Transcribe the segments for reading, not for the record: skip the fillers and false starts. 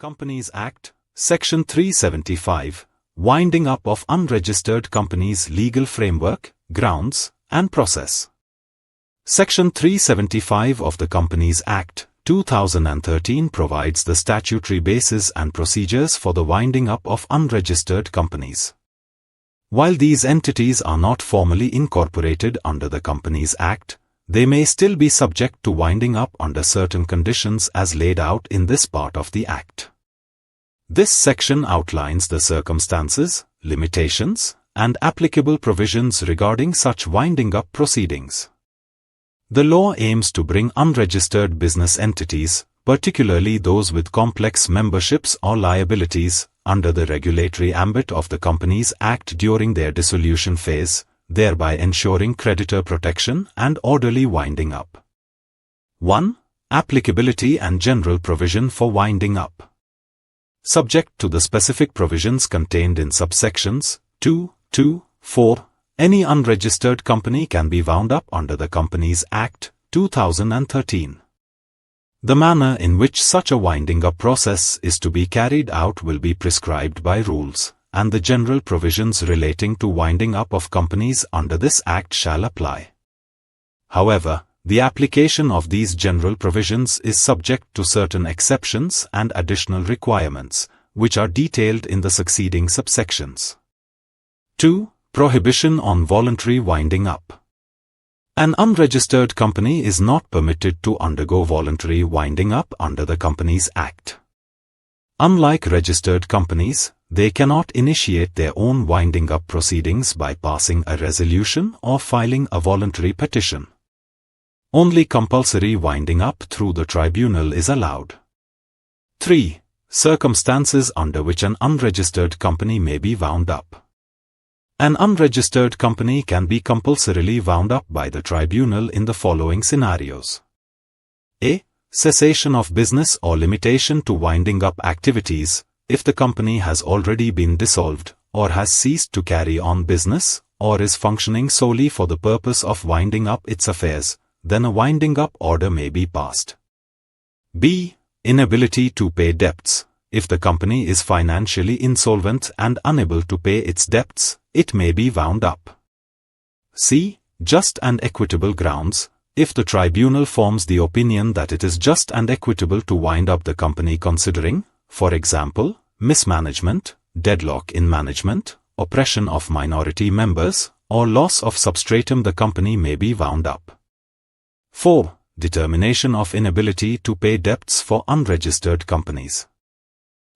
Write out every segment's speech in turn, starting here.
Companies Act, Section 375, Winding Up of Unregistered Companies Legal Framework, Grounds, and Process. Section 375 of the Companies Act, 2013 provides the statutory basis and procedures for the winding up of unregistered companies. While these entities are not formally incorporated under the Companies Act, they may still be subject to winding up under certain conditions as laid out in this part of the Act. This section outlines the circumstances, limitations, and applicable provisions regarding such winding up proceedings. The law aims to bring unregistered business entities, particularly those with complex memberships or liabilities, under the regulatory ambit of the Companies Act during their dissolution phase, thereby ensuring creditor protection and orderly winding up. 1. Applicability and general provision for winding up. Subject to the specific provisions contained in subsections 2, 4, any unregistered company can be wound up under the Companies Act, 2013. The manner in which such a winding up process is to be carried out will be prescribed by rules, and the general provisions relating to winding up of companies under this Act shall apply. However, the application of these general provisions is subject to certain exceptions and additional requirements, which are detailed in the succeeding subsections. 2. Prohibition on voluntary winding up. An unregistered company is not permitted to undergo voluntary winding up under the Companies Act. Unlike registered companies, they cannot initiate their own winding up proceedings by passing a resolution or filing a voluntary petition. Only compulsory winding up through the tribunal is allowed. 3. Circumstances under which an unregistered company may be wound up. An unregistered company can be compulsorily wound up by the tribunal in the following scenarios. A. Cessation of business or limitation to winding up activities, if the company has already been dissolved, or has ceased to carry on business, or is functioning solely for the purpose of winding up its affairs, then a winding up order may be passed. B. Inability to pay debts. If the company is financially insolvent and unable to pay its debts, it may be wound up. C. Just and equitable grounds. If the tribunal forms the opinion that it is just and equitable to wind up the company considering, for example, mismanagement, deadlock in management, oppression of minority members, or loss of substratum, the company may be wound up. 4. Determination of inability to pay debts for unregistered companies.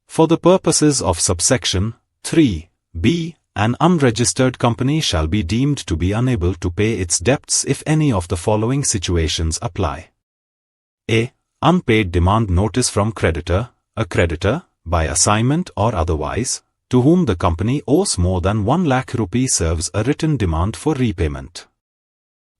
For the purposes of subsection 3b, an unregistered company shall be deemed to be unable to pay its debts if any of the following situations apply. A. Unpaid demand notice from creditor, a creditor, by assignment or otherwise, to whom the company owes more than 1 lakh rupee serves a written demand for repayment.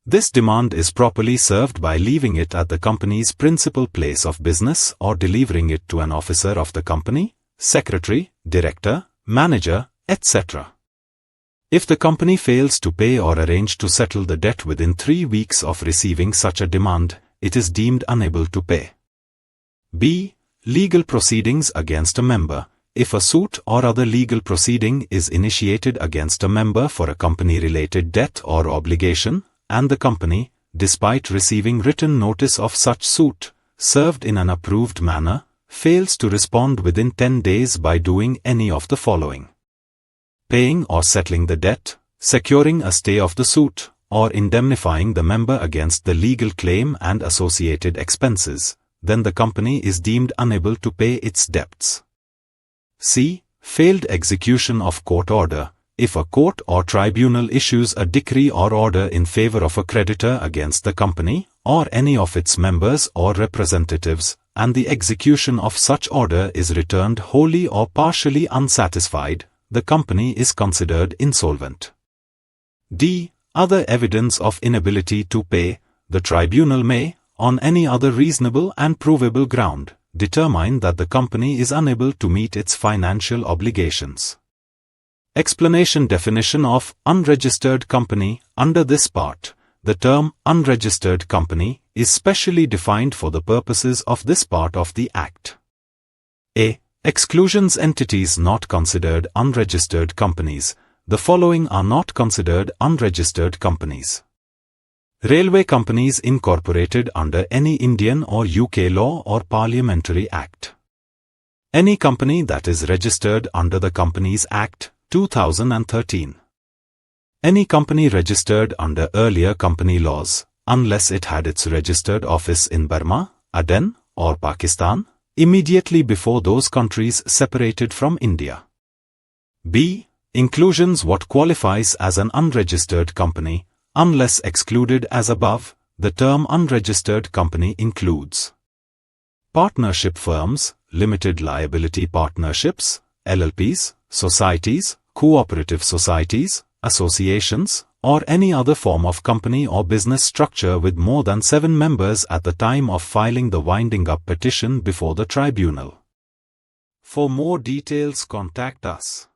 This demand is properly served by leaving it at the company's principal place of business or delivering it to an officer of the company, secretary, director, manager, etc. If the company fails to pay or arrange to settle the debt within 3 weeks of receiving such a demand, it is deemed unable to pay. B. Legal proceedings against a member. If a suit or other legal proceeding is initiated against a member for a company-related debt or obligation, and the company, despite receiving written notice of such suit, served in an approved manner, fails to respond within 10 days by doing any of the following: paying or settling the debt, securing a stay of the suit, or indemnifying the member against the legal claim and associated expenses, then the company is deemed unable to pay its debts. C. Failed execution of court order. If a court or tribunal issues a decree or order in favor of a creditor against the company, or any of its members or representatives, and the execution of such order is returned wholly or partially unsatisfied, the company is considered insolvent. D. Other evidence of inability to pay. The tribunal may, on any other reasonable and provable ground, determine that the company is unable to meet its financial obligations. Explanation. Definition of unregistered company. Under this part, the term unregistered company is specially defined for the purposes of this part of the Act. A. Exclusions: entities not considered unregistered companies. The following are not considered unregistered companies. Railway companies incorporated under any Indian or UK law or Parliamentary Act. Any company that is registered under the Companies Act, 2013. Any company registered under earlier company laws, unless it had its registered office in Burma, Aden, or Pakistan, immediately before those countries separated from India. B. Inclusions: what qualifies as an unregistered company, unless excluded as above. The term unregistered company includes partnership firms, limited liability partnerships, LLPs, societies, cooperative societies, associations, or any other form of company or business structure with more than 7 members at the time of filing the winding up petition before the tribunal. For more details, contact us.